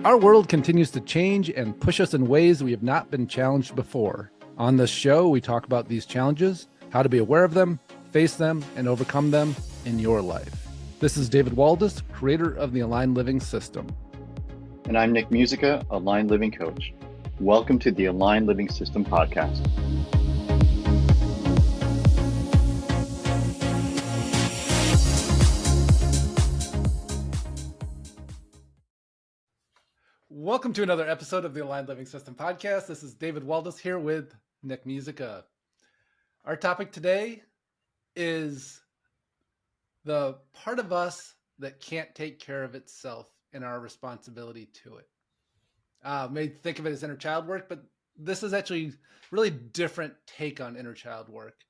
Our world continues to change and push us in ways we have not been challenged before. On this show, we talk about these challenges, how to be aware of them, face them, and overcome them in your life. This is David Waldas, creator of the Aligned Living System. And I'm Nick Musica, Aligned Living Coach. Welcome to the Aligned Living System podcast. Welcome to another episode of the Aligned Living System podcast. This is David Waldas here with Nick Musica. Our topic today is the part of us that can't take care of itself and our responsibility to it. May think of it as inner child work, but this is actually really different take on inner child work.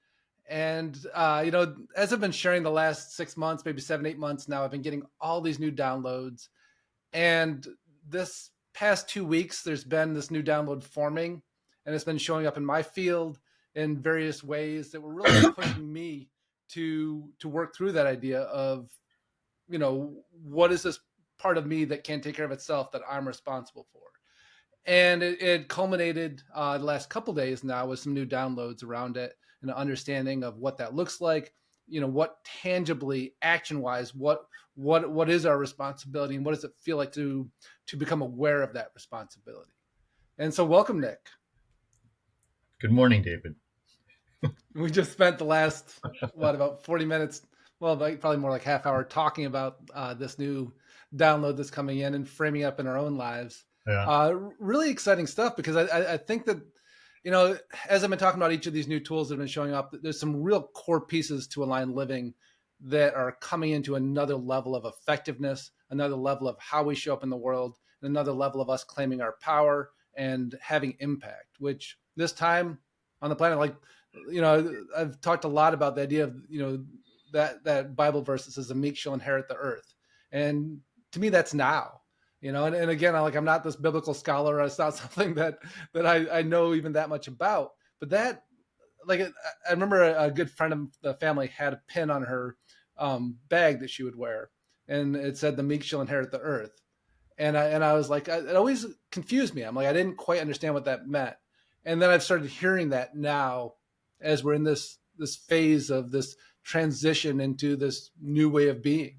And, as I've been sharing the last 6 months, maybe 7, 8 months now, I've been getting all these new downloads. And this past 2 weeks, there's been this new download forming, and it's been showing up in my field in various ways that were really pushing me to work through that idea of, what is this part of me that can't take care of itself that I'm responsible for? And it culminated the last couple days now with some new downloads around it and an understanding of what that looks like, what tangibly, action-wise, what is our responsibility and what does it feel like to become aware of that responsibility? And so welcome, Nick. Good morning, David. We just spent the last, about 40 minutes, probably more like half hour talking about this new download that's coming in and framing up in our own lives. Yeah. Really exciting stuff because I think that, as I've been talking about each of these new tools that have been showing up, there's some real core pieces to aligned living that are coming into another level of effectiveness, another level of how we show up in the world, and another level of us claiming our power and having impact, which this time on the planet, I've talked a lot about the idea of, that Bible verse that says the meek shall inherit the earth. And to me, that's now. And again, I'm not this biblical scholar. It's not something that I know even that much about. But that, I remember a good friend of the family had a pin on her bag that she would wear, and it said, "The meek shall inherit the earth." And I was like, it always confused me. I'm like, I didn't quite understand what that meant. And then I've started hearing that now, as we're in this phase of this transition into this new way of being.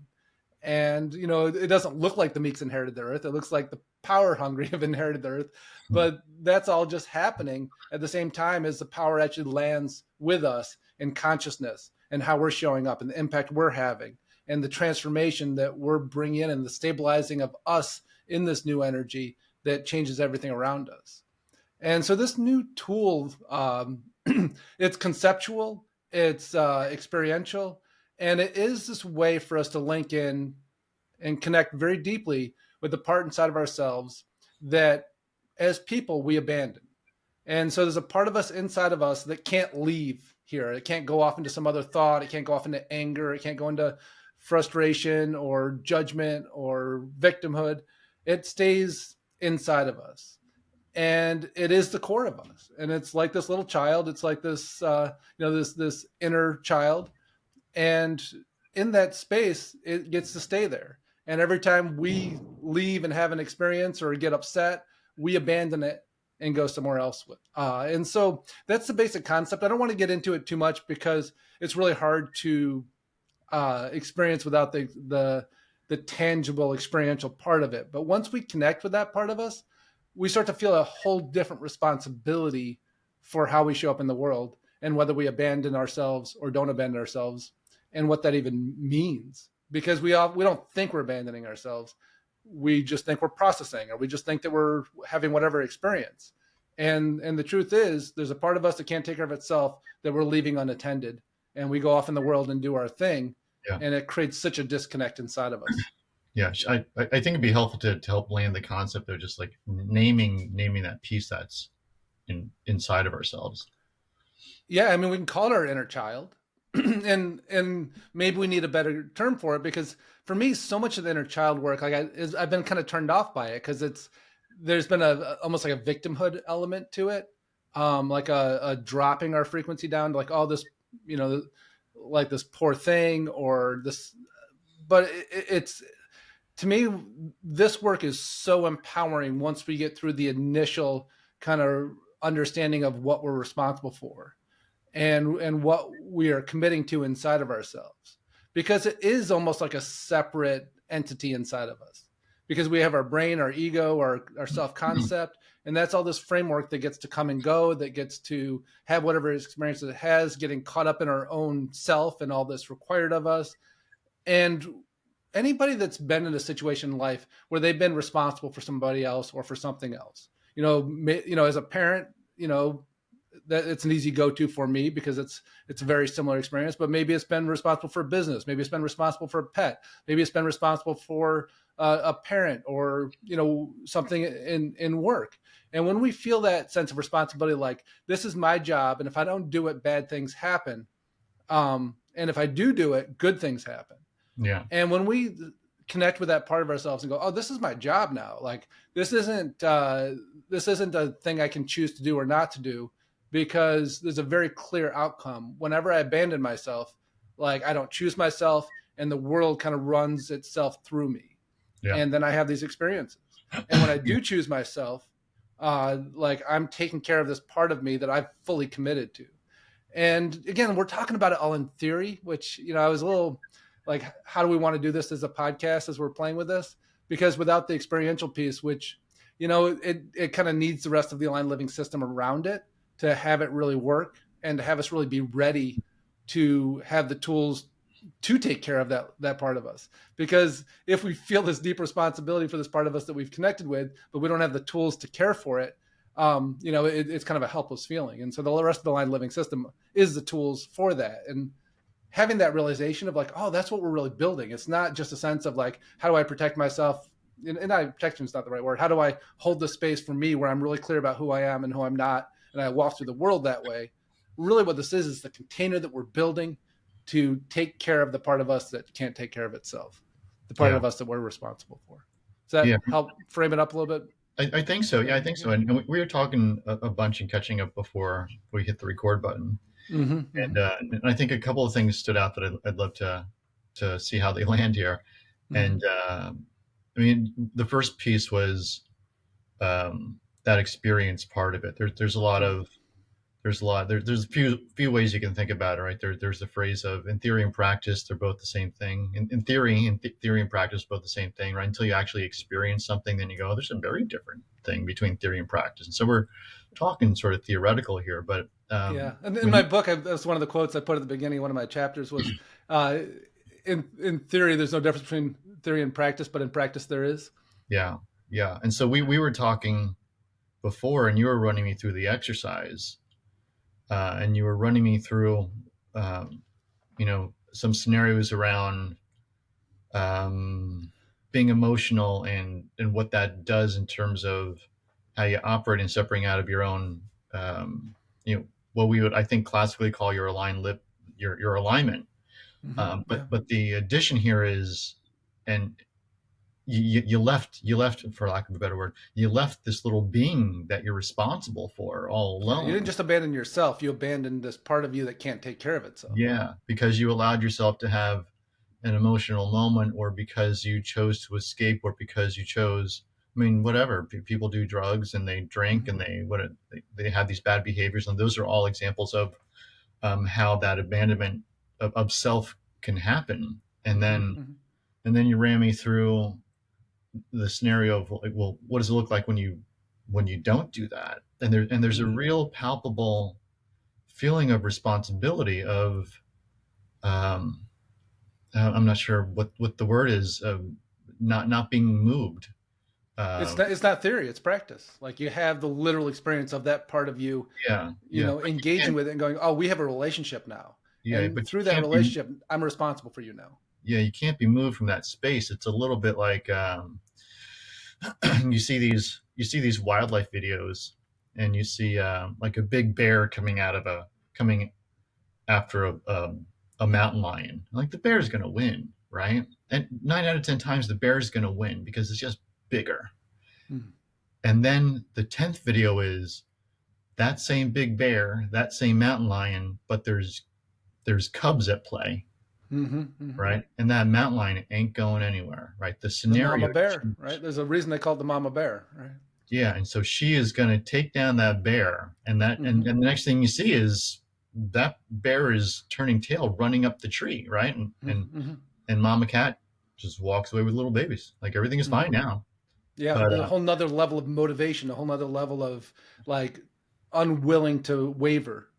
And, it doesn't look like the meeks inherited the earth. It looks like the power hungry have inherited the earth, but that's all just happening at the same time as the power actually lands with us in consciousness and how we're showing up and the impact we're having and the transformation that we're bringing in and the stabilizing of us in this new energy that changes everything around us. And so this new tool, it's conceptual, it's experiential, and it is this way for us to link in and connect very deeply with the part inside of ourselves that as people we abandon. And so there's a part of us inside of us that can't leave here. It can't go off into some other thought. It can't go off into anger. It can't go into frustration or judgment or victimhood. It stays inside of us. And it is the core of us. And it's like this little child. It's like this, this inner child. And in that space, it gets to stay there. And every time we leave and have an experience or get upset, we abandon it and go somewhere else with. And so that's the basic concept. I don't want to get into it too much because it's really hard to experience without the tangible experiential part of it. But once we connect with that part of us, we start to feel a whole different responsibility for how we show up in the world and whether we abandon ourselves or don't abandon ourselves and what that even means. Because we don't think we're abandoning ourselves. We just think we're processing, or we just think that we're having whatever experience. And the truth is there's a part of us that can't take care of itself that we're leaving unattended. And we go off in the world and do our thing. Yeah. And it creates such a disconnect inside of us. Yeah, I think it'd be helpful to help land the concept of just like naming that piece that's inside of ourselves. Yeah, we can call it our inner child. and maybe we need a better term for it, because for me, so much of the inner child work, I've been kind of turned off by it because there's been almost like a victimhood element to it, like a dropping our frequency down to like all this, like this poor thing or this, but it's to me, this work is so empowering once we get through the initial kind of understanding of what we're responsible for and what we are committing to inside of ourselves, because it is almost like a separate entity inside of us, because we have our brain, our ego, our self-concept, and that's all this framework that gets to come and go, that gets to have whatever experience it has, getting caught up in our own self and all this required of us. And anybody that's been in a situation in life where they've been responsible for somebody else or for something else, as a parent, that it's an easy go-to for me because it's a very similar experience. But maybe it's been responsible for a business, maybe it's been responsible for a pet, maybe it's been responsible for a parent, or something in work. And when we feel that sense of responsibility, like, this is my job, and if I don't do it, bad things happen, and if I do it, good things happen. Yeah. And when we connect with that part of ourselves and go, oh, this is my job now, like, this isn't a thing I can choose to do or not to do, because there's a very clear outcome. Whenever I abandon myself, like, I don't choose myself, and the world kind of runs itself through me. Yeah. And then I have these experiences. And when I do choose myself, like, I'm taking care of this part of me that I've fully committed to. And again, we're talking about it all in theory, which, I was a little like, how do we want to do this as a podcast as we're playing with this? Because without the experiential piece, which, it kind of needs the rest of the aligned living system around it to have it really work, and to have us really be ready to have the tools to take care of that part of us. Because if we feel this deep responsibility for this part of us that we've connected with, but we don't have the tools to care for it, it's kind of a helpless feeling. And so the rest of the aligned living system is the tools for that. And having that realization of like, oh, that's what we're really building. It's not just a sense of like, how do I protect myself? And protection is not the right word. How do I hold the space for me where I'm really clear about who I am and who I'm not, and I walk through the world that way? Really what this is the container that we're building to take care of the part of us that can't take care of itself, the part of us that we're responsible for. Does that help frame it up a little bit? I think so. Yeah, I think so. And we were talking a bunch and catching up before we hit the record button. Mm-hmm, and I think a couple of things stood out that I'd love to see how they land here. mm-hmm. And I mean, the first piece was that experience part of it. There's a few ways you can think about it, right? There's the phrase of, in theory and practice, they're both the same thing. In theory and practice, both the same thing, right? Until you actually experience something, then you go, oh, there's a very different thing between theory and practice. And so we're talking sort of theoretical here, but and in my book, that's one of the quotes I put at the beginning. One of my chapters was, in theory, there's no difference between theory and practice, but in practice there is. Yeah. And so we were talking before, and you were running me through the exercise. And you were running me through, some scenarios around being emotional and what that does in terms of how you operate and separating out of your own, what we would, I think, classically call your your alignment. Mm-hmm. But the addition here is, and you left, for lack of a better word, you left this little being that you're responsible for all alone. You didn't just abandon yourself, you abandoned this part of you that can't take care of itself. Yeah, because you allowed yourself to have an emotional moment, or because you chose to escape, or because you chose, I mean, whatever. People do drugs and they drink, mm-hmm. and they have these bad behaviors, and those are all examples of how that abandonment of self can happen. And then you ran me through the scenario of like, well, what does it look like when you don't do that? And there's a real palpable feeling of responsibility of, I'm not sure what the word is, not being moved. It's not theory, it's practice. Like, you have the literal experience of that part of you, engaging with it and going, oh, we have a relationship now. Yeah, and but through that relationship, I'm responsible for you now. Yeah, you can't be moved from that space. It's a little bit like you see these wildlife videos, and you see like a big bear coming after a mountain lion. Like, the bear is going to win, right? And 9 out of 10 times the bear is going to win because it's just bigger. And then the 10th video is that same big bear, that same mountain lion, but there's cubs at play. right? And that mountain lion ain't going anywhere, right? The The mama scenario bear, right? changed. There's a reason they call it the mama bear, right? Yeah, and so she is going to take down that bear, and and the next thing you see is that bear is turning tail, running up the tree, right? And Mama Cat just walks away with little babies, like everything is fine now. Yeah, But there's a whole nother level of motivation, a whole nother level of like unwilling to waver,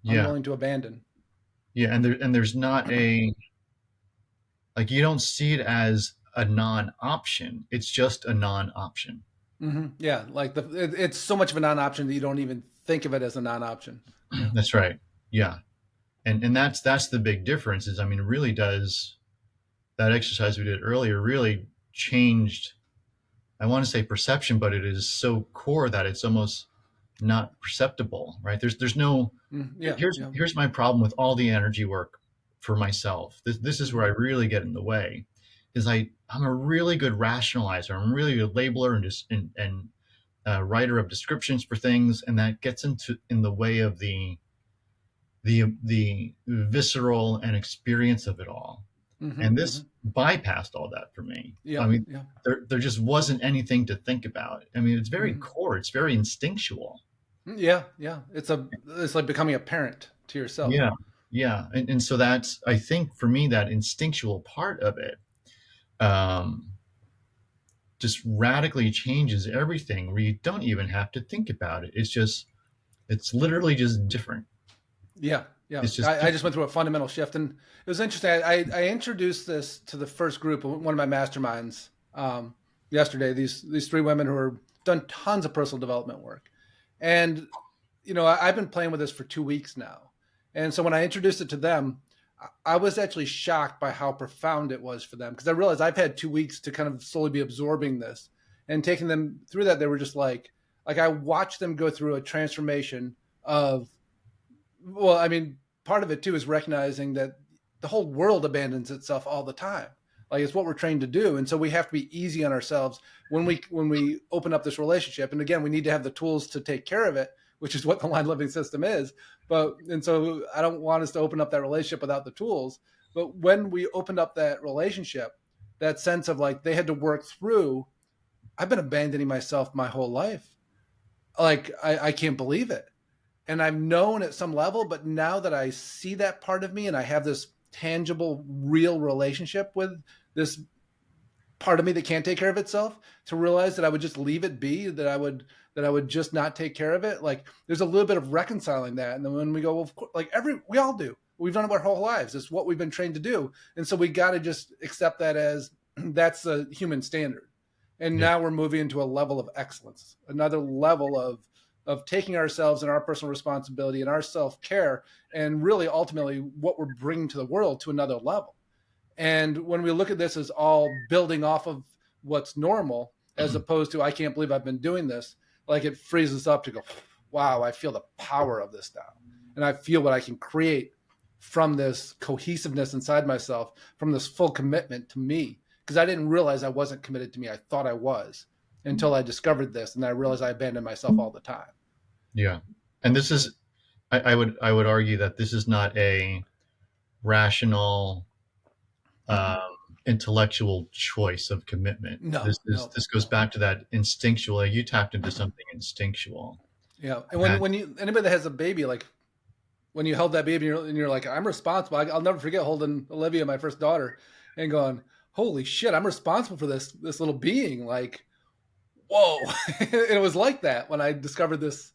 yeah, unwilling to abandon. yeah, and there's not a, like, you don't see it as a non-option. It's just a non-option. Yeah, like it's so much of a non-option that you don't even think of it as a non-option. Yeah. That's right. Yeah, and that's the big difference. Is, I mean, it really does, that exercise we did earlier really changed, I want to say perception, but it is so core that it's almost not perceptible, right? There's no, Yeah, yeah. here's my problem with all the energy work for myself. This is where I really get in the way, is I'm a really good rationalizer. I'm a really good labeler and just and writer of descriptions for things, and that gets in the way of the visceral and experience of it all. And this bypassed all that for me. I Yeah, mean, yeah. there just wasn't anything to think about. I mean, it's very hmm core. It's very instinctual. Yeah, yeah. It's like becoming a parent to yourself. Yeah, yeah. And so that's, I think for me, that instinctual part of it um, just radically changes everything, where you don't even have to think about it. It's literally just different. Yeah, yeah. It's just I different. just went through a fundamental shift, and it was interesting. I introduced this to the first group, one of my masterminds, yesterday. These three women who have done tons of personal development work, and I've been playing with this for 2 weeks now, and so when I introduced it to them, I was actually shocked by how profound it was for them, because I realized I've had 2 weeks to kind of slowly be absorbing this and taking them through that. They were just like I watched them go through a transformation of, well, I mean, part of it too is recognizing that the whole world abandons itself all the time. Like, it's what we're trained to do, and so we have to be easy on ourselves when we open up this relationship. And again, we need to have the tools to take care of it, which is what the line living system is. And so I don't want us to open up that relationship without the tools. But when we opened up that relationship, that sense of like they had to work through, I've been abandoning myself my whole life. Like I can't believe it, and I've known at some level, but now that I see that part of me and I have this tangible, real relationship with this part of me that can't take care of itself, to realize that I would just leave it be, that I would just not take care of it. Like, there's a little bit of reconciling that. And then when we go, well, of course, like we all do. We've done it our whole lives. It's what we've been trained to do. And so we got to just accept that as that's the human standard. And Yeah, now we're moving into a level of excellence, another level of taking ourselves and our personal responsibility and our self-care, and really ultimately what we're bringing to the world to another level. And when we look at this as all building off of what's normal, as opposed to, I can't believe I've been doing this, like, it frees us up to go, wow, I feel the power of this now. And I feel what I can create from this cohesiveness inside myself, from this full commitment to me. Because I didn't realize I wasn't committed to me. I thought I was, until I discovered this. And I realized I abandoned myself all the time. yeah. And this is, I would argue that this is not a rational, um, intellectual choice of commitment. No, This no, this goes no. back to that instinctual. Like, you tapped into something instinctual. Yeah. And That, when anybody that has a baby, like, when you held that baby and you're like, I'm responsible. I'll never forget holding Olivia, my first daughter, and going, holy shit, I'm responsible for this little being. Like, whoa. And it was like that when I discovered this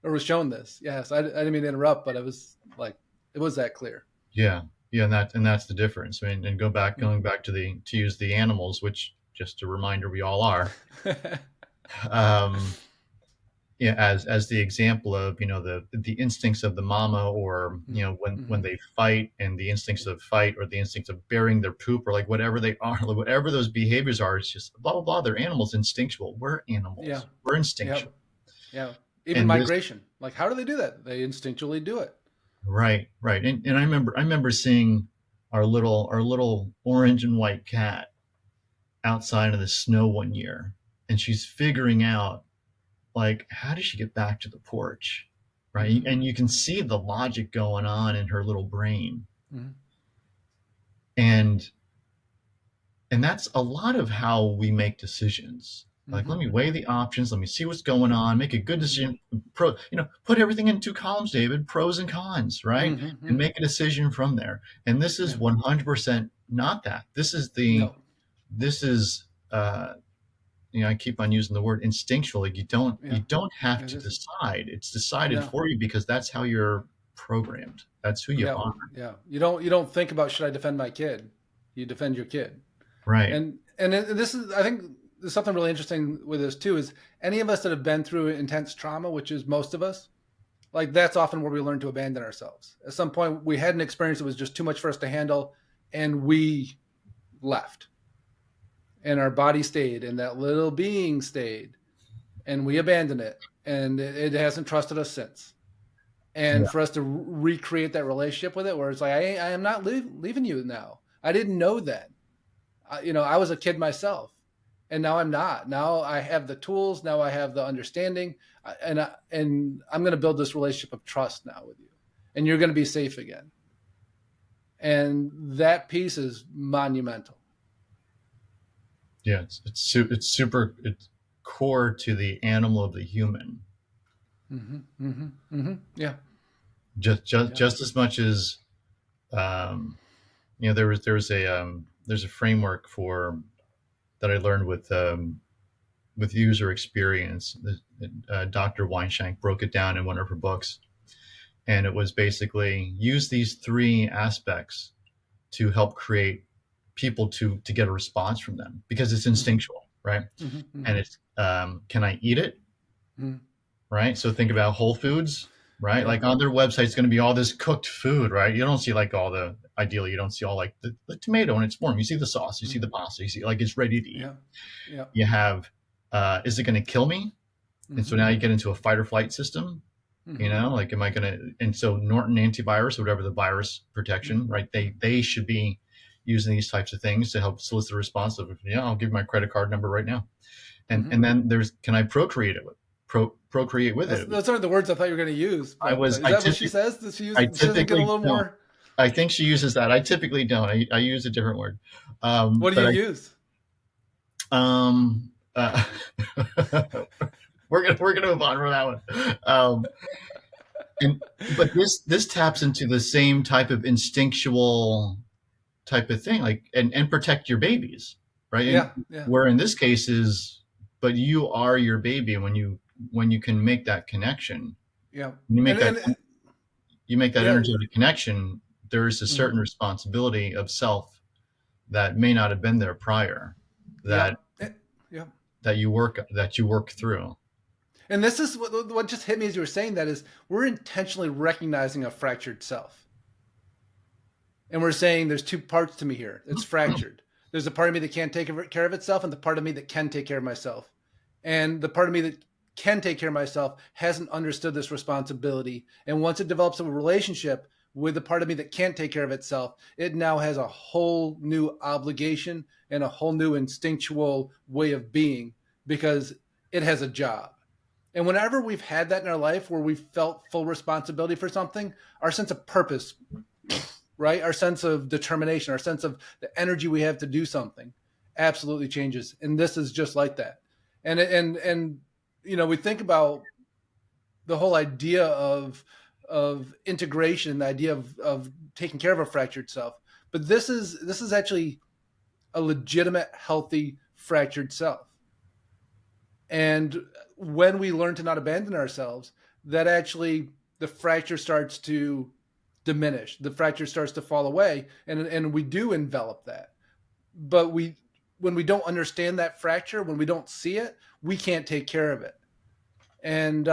or was shown this. Yes, I didn't mean to interrupt, but it was like, it was that clear. yeah, yeah, and that's the difference. I mean, and going back to to use the animals, which, just a reminder, we all are. Um, yeah, as the example of, the instincts of the mama, or when they fight, and the instincts of fight, or the instincts of burying their poop, or like whatever they are, like whatever those behaviors are, it's just blah blah blah. They're animals, instinctual. We're Yeah. animals. We're Yeah. instinctual. Yeah. Even And this, migration. Like, how do they do that? They instinctually do it. right, right. And I remember seeing our little orange and white cat outside in the snow one year, and she's figuring out, like, how does she get back to the porch, right? Mm-hmm. And you can see the logic going on in her little brain. Mm-hmm. And that's a lot of how we make decisions. Like, let me weigh the options. Let me see what's going on. Make a good decision. Put everything in 2 columns, David. Pros and cons, right? And make a decision from there. And this is 100% not that. This is No. I keep on using the word instinctual. Like, you don't have It to is. decide. It's decided No. for you because that's how you're programmed. That's who you Yeah. are. Yeah. You don't think about, should I defend my kid? You defend your kid. Right. And this is, I think there's something really interesting with this too, is any of us that have been through intense trauma, which is most of us, like that's often where we learn to abandon ourselves. At some point we had an experience that was just too much for us to handle, and we left, and our body stayed, and that little being stayed, and we abandoned it, and it hasn't trusted us since. And Yeah. for us to recreate that relationship with it, where it's like, I am not leaving you now. I didn't know that. I was a kid myself, and now I'm not. Now I have the tools. Now I have the understanding, and I'm going to build this relationship of trust now with you, and you're going to be safe again. And that piece is monumental. Yeah, it's core to the animal of the human. Yeah. Just as much as there's a framework for that I learned with user experience. Dr. Weinshank broke it down in one of her books, and it was basically use these 3 aspects to help create people to get a response from them, because it's instinctual, right? And it's can I eat it? Right? So think about Whole Foods, right? Yeah. Like on their website, it's going to be all this cooked food, right? You don't see like ideally, you don't see all like the tomato in its form. You see the sauce, you see the pasta, you see like it's ready to eat. Yeah. You have, is it going to kill me? And so now you get into a fight or flight system, like, am I going to, and so Norton antivirus, or whatever the virus protection, right? They should be using these types of things to help solicit a response of, I'll give you my credit card number right now. And then there's, can I procreate it with? Procreate with it. Those aren't the words I thought you were going to use. But is that what she says? Does she use? She doesn't get a little more. I think she uses that. I typically don't. I use a different word. What do you use? We're gonna move on from that one. But this taps into the same type of instinctual type of thing, like and protect your babies, right? Yeah. Where in this case is, but you are your baby when you can make that connection. Yeah. You make that energetic connection. There is a certain responsibility of self that may not have been there prior, that you work through. And this is what just hit me as you were saying that, is we're intentionally recognizing a fractured self. And we're saying there's 2 parts to me here. It's fractured. There's a part of me that can't take care of itself, and the part of me that can take care of myself. And the part of me that can take care of myself hasn't understood this responsibility. And once it develops a relationship with the part of me that can't take care of itself, it now has a whole new obligation and a whole new instinctual way of being, because it has a job. And whenever we've had that in our life where we felt full responsibility for something, our sense of purpose, right? Our sense of determination, our sense of the energy we have to do something absolutely changes. And this is just like that. And we think about the whole idea of integration, the idea of taking care of a fractured self. But this is actually a legitimate, healthy, fractured self. And when we learn to not abandon ourselves, that actually the fracture starts to diminish. The fracture starts to fall away, and we do envelop that. But when we don't understand that fracture, when we don't see it, we can't take care of it. And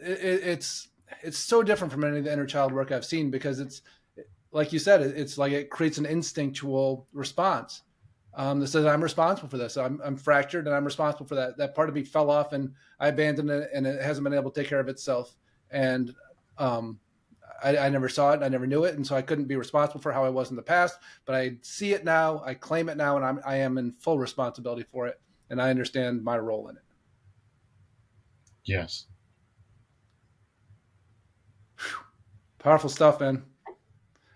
it's so different from any of the inner child work I've seen, because it's like you said, it's like it creates an instinctual response. That says, I'm responsible for this. I'm fractured, and I'm responsible for that. That part of me fell off, and I abandoned it, and it hasn't been able to take care of itself. And I never saw it, and I never knew it, and so I couldn't be responsible for how I was in the past. But I see it now, I claim it now, and I am in full responsibility for it, and I understand my role in it. Yes. Whew. Powerful stuff, man.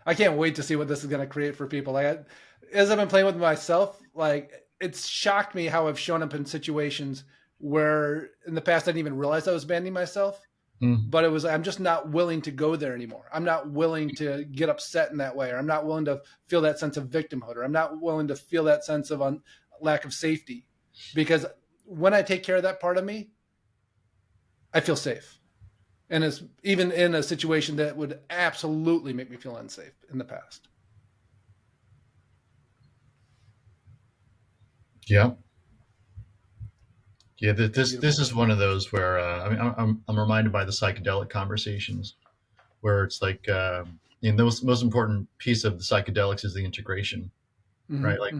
I can't wait to see what this is going to create for people. As I've been playing with myself, like it's shocked me how I've shown up in situations where in the past I didn't even realize I was abandoning myself. But I'm just not willing to go there anymore. I'm not willing to get upset in that way, or I'm not willing to feel that sense of victimhood, or I'm not willing to feel that sense of lack of safety, because when I take care of that part of me, I feel safe. And it's even in a situation that would absolutely make me feel unsafe in the past. Yeah. Yeah, this is one of those where I'm reminded by the psychedelic conversations, where it's like the most important piece of the psychedelics is the integration, right? Like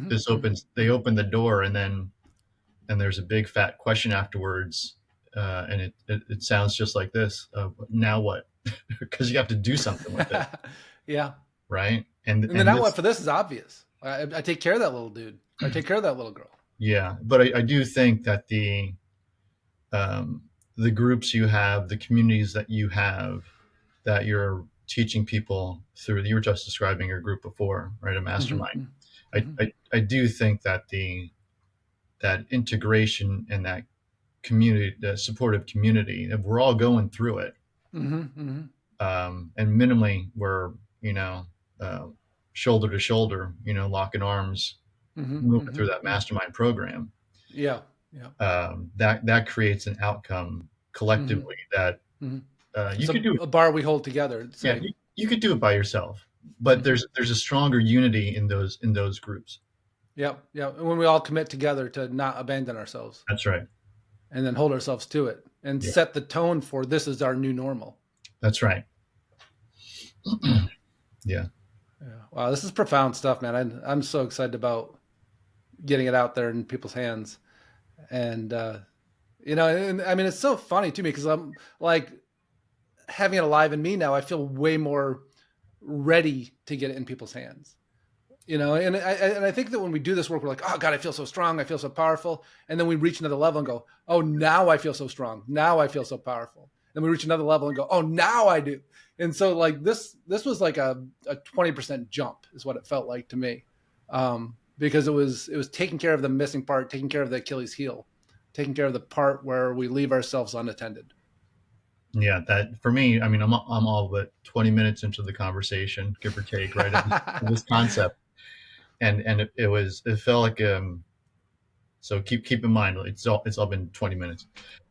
they open the door, and there's a big fat question afterwards, and it sounds just like this: now what? Because you have to do something with it. Yeah. Right. And the now what for this is obvious. I take care of that little dude. I take care of that little girl. Yeah, but I do think that the groups you have, the communities that you have, that you're teaching people through, you were just describing your group before, right? A mastermind. I do think that that integration and that community, the supportive community, if we're all going through it, and minimally we're, shoulder to shoulder, locking arms, moving through that mastermind program. Yeah. That creates an outcome collectively that you could do a bar we hold together. Yeah, you could do it by yourself, but there's a stronger unity in those groups. Yeah. When we all commit together to not abandon ourselves. That's right. And then hold ourselves to it and set the tone for this is our new normal. That's right. Yeah. Wow, this is profound stuff, man. I'm so excited about getting it out there in people's hands. And, and I mean, it's so funny to me because I'm like having it alive in me now. I feel way more ready to get it in people's hands, and I think that when we do this work, we're like, oh God, I feel so strong. I feel so powerful. And then we reach another level and go, oh, now I feel so strong. Now I feel so powerful. Then we reach another level and go, oh, now I do. And so like this was like a 20% jump is what it felt like to me. Because it was taking care of the missing part, taking care of the Achilles heel, taking care of the part where we leave ourselves unattended. Yeah, that for me, I mean, I'm all but 20 minutes into the conversation, give or take, right? of this concept, and it felt like so keep in mind it's all been 20 minutes,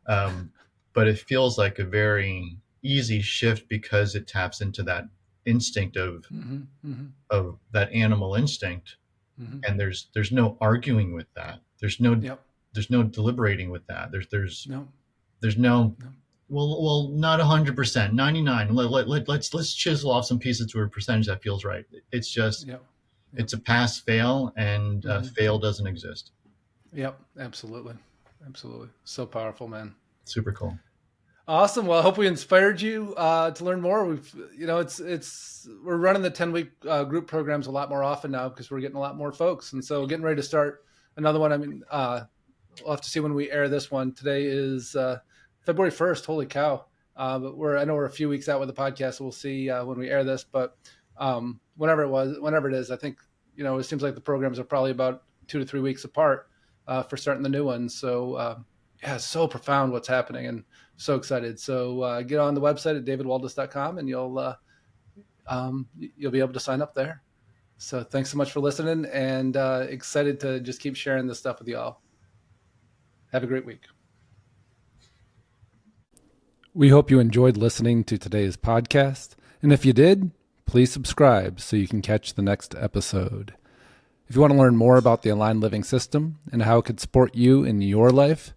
but it feels like a very easy shift because it taps into that instinct of that animal instinct. And there's no arguing with that. There's no deliberating with that. There's no well not 100%, 99. Let's chisel off some pieces to a percentage that feels right. It's just it's a pass fail, and fail doesn't exist. Yep, absolutely. So powerful, man. Super cool. Awesome. Well, I hope we inspired you to learn more. We're running the 10-week group programs a lot more often now because we're getting a lot more folks. And so getting ready to start another one. I mean, we'll have to see when we air this one. Today is February 1st. Holy cow. But I know we're a few weeks out with the podcast, so we'll see when we air this. But whenever it is, I think, it seems like the programs are probably about 2 to 3 weeks apart for starting the new one. So it's so profound what's happening, and so excited. So get on the website at davidwaldas.com and you'll be able to sign up there. So thanks so much for listening, and excited to just keep sharing this stuff with y'all. Have a great week. We hope you enjoyed listening to today's podcast. And if you did, please subscribe so you can catch the next episode. If you want to learn more about the Aligned Living System and how it could support you in your life,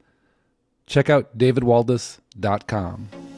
check out davidwaldas.com.